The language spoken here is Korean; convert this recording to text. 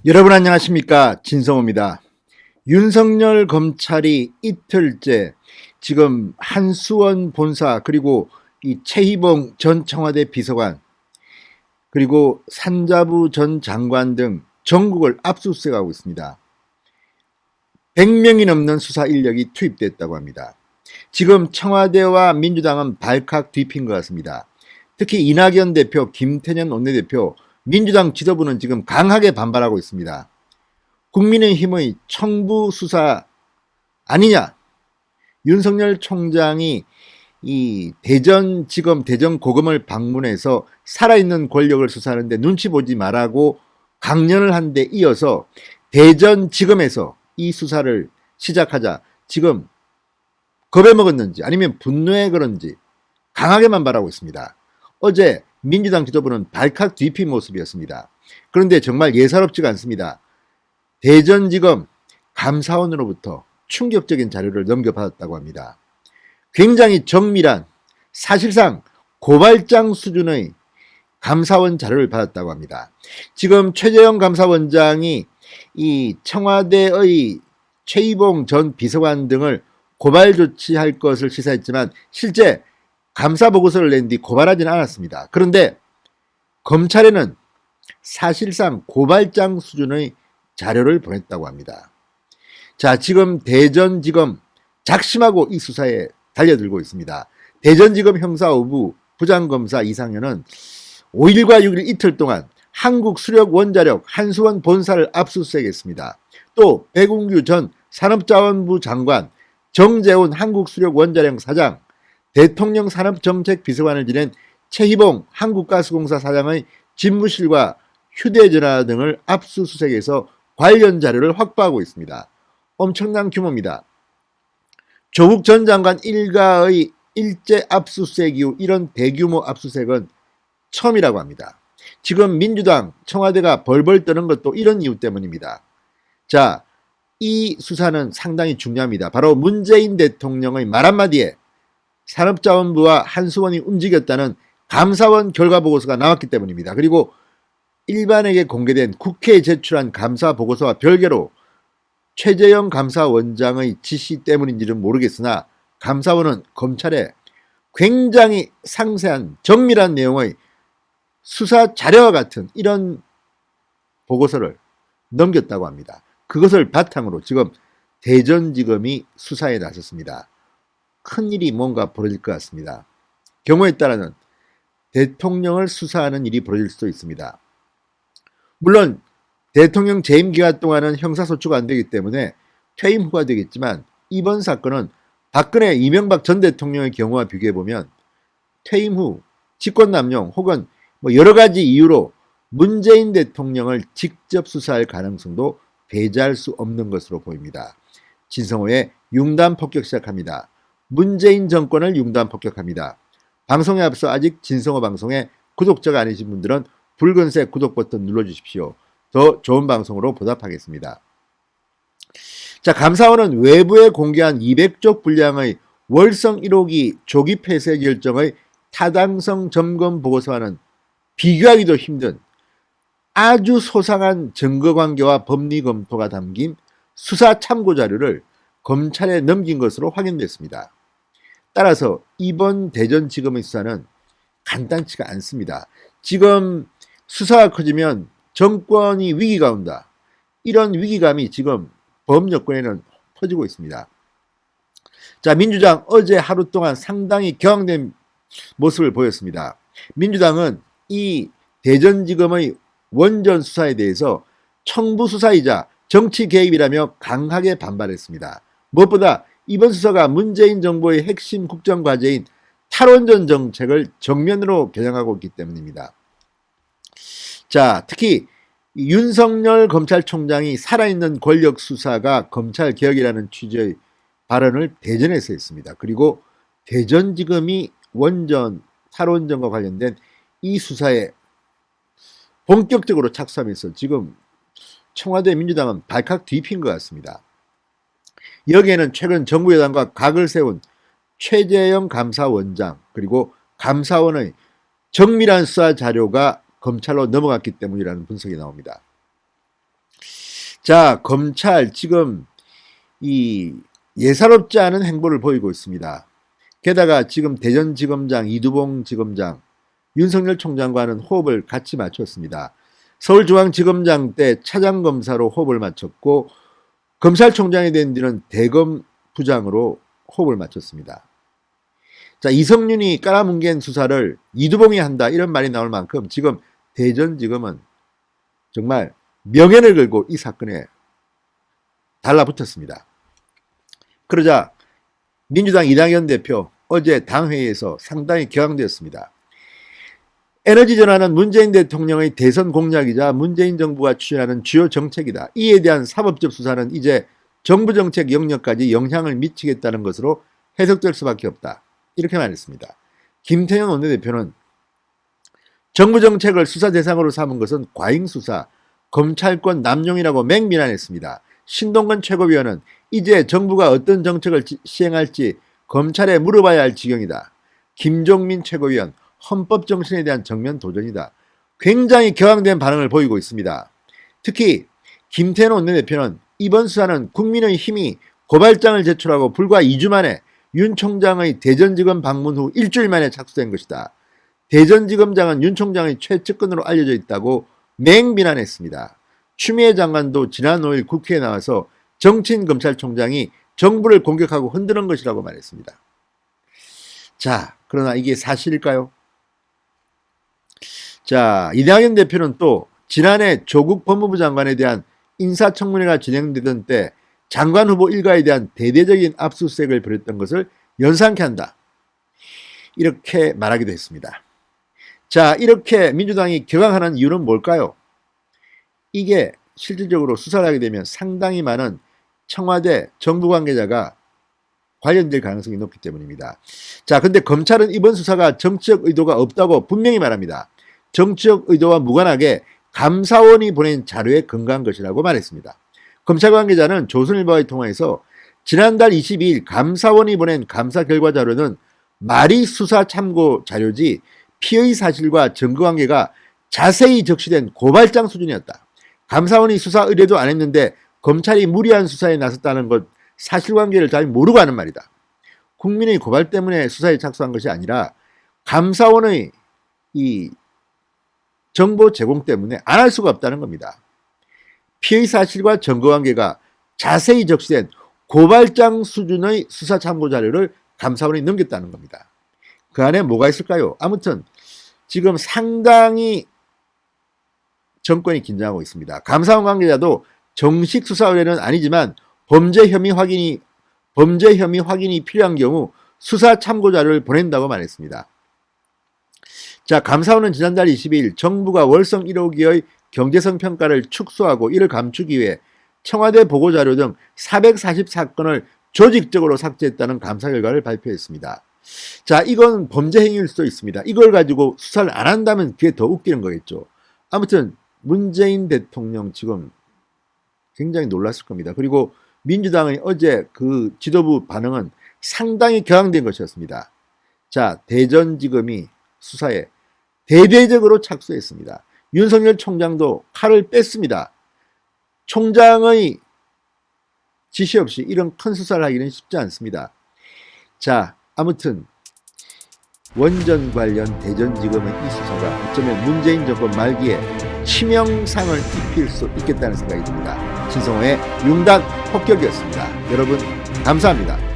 여러분 안녕하십니까, 진성호입니다. 윤석열 검찰이 이틀째 지금 한수원 본사 그리고 이 최희봉 전 청와대 비서관 그리고 산자부 전 장관 등 전국을 압수수색하고 있습니다. 100명이 넘는 수사 인력이 투입됐다고 합니다. 지금 청와대와 민주당은 발칵 뒤핀 것 같습니다. 특히 이낙연 대표, 김태년 원내대표, 민주당 지도부는 지금 강하게 반발하고 있습니다. 국민의힘의 청부 수사 아니냐? 윤석열 총장이 이 대전지검, 대전고검을 방문해서 살아있는 권력을 수사하는데 눈치 보지 말라고 강연을 한 데 이어서 대전지검에서 이 수사를 시작하자 지금 겁에 먹었는지 아니면 분노에 그런지 강하게 반발하고 있습니다. 어제 민주당 지도부는 발칵 뒤핀 모습이었습니다. 그런데 정말 예사롭지가 않습니다. 대전지검 감사원으로부터 충격적인 자료를 넘겨받았다고 합니다. 굉장히 정밀한, 사실상 고발장 수준의 감사원 자료를 받았다고 합니다. 지금 최재형 감사원장이 이 청와대의 최희봉 전 비서관 등을 고발 조치할 것을 시사했지만 실제 감사 보고서를 낸 뒤 고발하지는 않았습니다. 그런데 검찰에는 사실상 고발장 수준의 자료를 보냈다고 합니다. 자, 지금 대전지검 작심하고 이 수사에 달려들고 있습니다. 대전지검 형사 5부 부장검사 이상현은 5일과 6일 이틀 동안 한국수력원자력 한수원 본사를 압수수색했습니다. 또 백운규 전 산업자원부 장관, 정재훈 한국수력원자력 사장, 대통령 산업정책비서관을 지낸 최희봉 한국가스공사 사장의 집무실과 휴대전화 등을 압수수색해서 관련 자료를 확보하고 있습니다. 엄청난 규모입니다. 조국 전 장관 일가의 일제 압수수색 이후 이런 대규모 압수수색은 처음이라고 합니다. 지금 민주당, 청와대가 벌벌 떠는 것도 이런 이유 때문입니다. 자, 이 수사는 상당히 중요합니다. 바로 문재인 대통령의 말 한마디에 산업자원부와 한수원이 움직였다는 감사원 결과보고서가 나왔기 때문입니다. 그리고 일반에게 공개된 국회에 제출한 감사보고서와 별개로 최재형 감사원장의 지시 때문인지는 모르겠으나 감사원은 검찰에 굉장히 상세한 정밀한 내용의 수사 자료와 같은 이런 보고서를 넘겼다고 합니다. 그것을 바탕으로 지금 대전지검이 수사에 나섰습니다. 큰일이 뭔가 벌어질 것 같습니다. 경우에 따라는 대통령을 수사하는 일이 벌어질 수도 있습니다. 물론 대통령 재임 기간 동안은 형사소추가 안 되기 때문에 퇴임 후가 되겠지만 이번 사건은 박근혜, 이명박 전 대통령의 경우와 비교해보면 퇴임 후 직권남용 혹은 여러 가지 이유로 문재인 대통령을 직접 수사할 가능성도 배제할 수 없는 것으로 보입니다. 진성호의 융단 폭격 시작합니다. 문재인 정권을 융단 폭격합니다. 방송에 앞서 아직 진성호 방송에 구독자가 아니신 분들은 붉은색 구독 버튼 눌러주십시오. 더 좋은 방송으로 보답하겠습니다. 자, 감사원은 외부에 공개한 200쪽 분량의 월성 1호기 조기 폐쇄 결정의 타당성 점검 보고서와는 비교하기도 힘든 아주 소상한 증거관계와 법리 검토가 담긴 수사 참고 자료를 검찰에 넘긴 것으로 확인됐습니다. 따라서 이번 대전지검의 수사는 간단치가 않습니다. 지금 수사가 커지면 정권이 위기가 온다. 이런 위기감이 지금 범여권에는 퍼지고 있습니다. 자, 민주당 어제 하루 동안 상당히 격앙된 모습을 보였습니다. 민주당은 이 대전지검의 원전 수사에 대해서 청부 수사이자 정치 개입이라며 강하게 반발했습니다. 무엇보다 이번 수사가 문재인 정부의 핵심 국정과제인 탈원전 정책을 정면으로 겨냥하고 있기 때문입니다. 자, 특히 윤석열 검찰총장이 살아있는 권력 수사가 검찰개혁이라는 취지의 발언을 대전에서 했습니다. 그리고 대전지검이 원전, 탈원전과 관련된 이 수사에 본격적으로 착수하면서 지금 청와대 민주당은 발칵 뒤핀 것 같습니다. 여기에는 최근 정부 여당과 각을 세운 최재형 감사원장 그리고 감사원의 정밀한 수사 자료가 검찰로 넘어갔기 때문이라는 분석이 나옵니다. 자, 검찰 지금 이 예사롭지 않은 행보를 보이고 있습니다. 게다가 지금 대전지검장, 이두봉 지검장, 윤석열 총장과는 호흡을 같이 맞췄습니다. 서울중앙지검장 때 차장검사로 호흡을 맞췄고 검찰총장이 된 뒤는 대검 부장으로 호흡을 맞췄습니다. 자, 이성윤이 깔아뭉갠 수사를 이두봉이 한다 이런 말이 나올 만큼 지금 대전지검은 정말 명예를 걸고 이 사건에 달라붙었습니다. 그러자 민주당 이낙연 대표 어제 당회의에서 상당히 격앙되었습니다. 에너지 전환은 문재인 대통령의 대선 공약이자 문재인 정부가 추진하는 주요 정책이다. 이에 대한 사법적 수사는 이제 정부 정책 영역까지 영향을 미치겠다는 것으로 해석될 수밖에 없다. 이렇게 말했습니다. 김태년 원내대표는 정부 정책을 수사 대상으로 삼은 것은 과잉수사, 검찰권 남용이라고 맹비난했습니다. 신동건 최고위원은 이제 정부가 어떤 정책을 시행할지 검찰에 물어봐야 할 지경이다. 김종민 최고위원, 헌법 정신에 대한 정면 도전이다. 굉장히 격앙된 반응을 보이고 있습니다. 특히 김태년 원내대표는 이번 수사는 국민의 힘이 고발장을 제출하고 불과 2주 만에 윤 총장의 대전지검 방문 후 일주일 만에 착수된 것이다. 대전지검장은 윤 총장의 최측근으로 알려져 있다고 맹비난했습니다. 추미애 장관도 지난 5일 국회에 나와서 정치인 검찰총장이 정부를 공격하고 흔드는 것이라고 말했습니다. 자, 그러나 이게 사실일까요? 자, 이낙연 대표는 또 지난해 조국 법무부 장관에 대한 인사청문회가 진행되던 때 장관 후보 일가에 대한 대대적인 압수수색을 벌였던 것을 연상케 한다. 이렇게 말하기도 했습니다. 자, 이렇게 민주당이 격앙하는 이유는 뭘까요? 이게 실질적으로 수사를 하게 되면 상당히 많은 청와대 정부 관계자가 관련될 가능성이 높기 때문입니다. 자, 근데 검찰은 이번 수사가 정치적 의도가 없다고 분명히 말합니다. 정치적 의도와 무관하게 감사원이 보낸 자료에 근거한 것이라고 말했습니다. 검찰 관계자는 조선일보와의 통화에서 지난달 22일 감사원이 보낸 감사 결과 자료는 말이 수사 참고 자료지 피의 사실과 증거 관계가 자세히 적시된 고발장 수준이었다. 감사원이 수사 의뢰도 안 했는데 검찰이 무리한 수사에 나섰다는 것 사실관계를 잘 모르고 하는 말이다. 국민의 고발 때문에 수사에 착수한 것이 아니라 감사원의 이 정보 제공 때문에 안 할 수가 없다는 겁니다. 피의 사실과 증거관계가 자세히 적시된 고발장 수준의 수사 참고 자료를 감사원이 넘겼다는 겁니다. 그 안에 뭐가 있을까요? 아무튼 지금 상당히 정권이 긴장하고 있습니다. 감사원 관계자도 정식 수사 의뢰는 아니지만 범죄 혐의 확인이 필요한 경우 수사 참고 자료를 보낸다고 말했습니다. 자, 감사원은 지난달 22일 정부가 월성 1호기의 경제성 평가를 축소하고 이를 감추기 위해 청와대 보고자료 등 444건을 조직적으로 삭제했다는 감사 결과를 발표했습니다. 자, 이건 범죄 행위일 수도 있습니다. 이걸 가지고 수사를 안 한다면 그게 더 웃기는 거겠죠. 아무튼 문재인 대통령 지금 굉장히 놀랐을 겁니다. 그리고 민주당의 어제 그 지도부 반응은 상당히 격앙된 것이었습니다. 자, 대전지검이 수사에 대대적으로 착수했습니다. 윤석열 총장도 칼을 뺐습니다. 총장의 지시 없이 이런 큰 수사를 하기는 쉽지 않습니다. 자, 아무튼 원전 관련 대전지검의 이 수사가 어쩌면 문재인 정권 말기에 치명상을 입힐 수 있겠다는 생각이 듭니다. 신성호의 융단 폭격이었습니다. 여러분 감사합니다.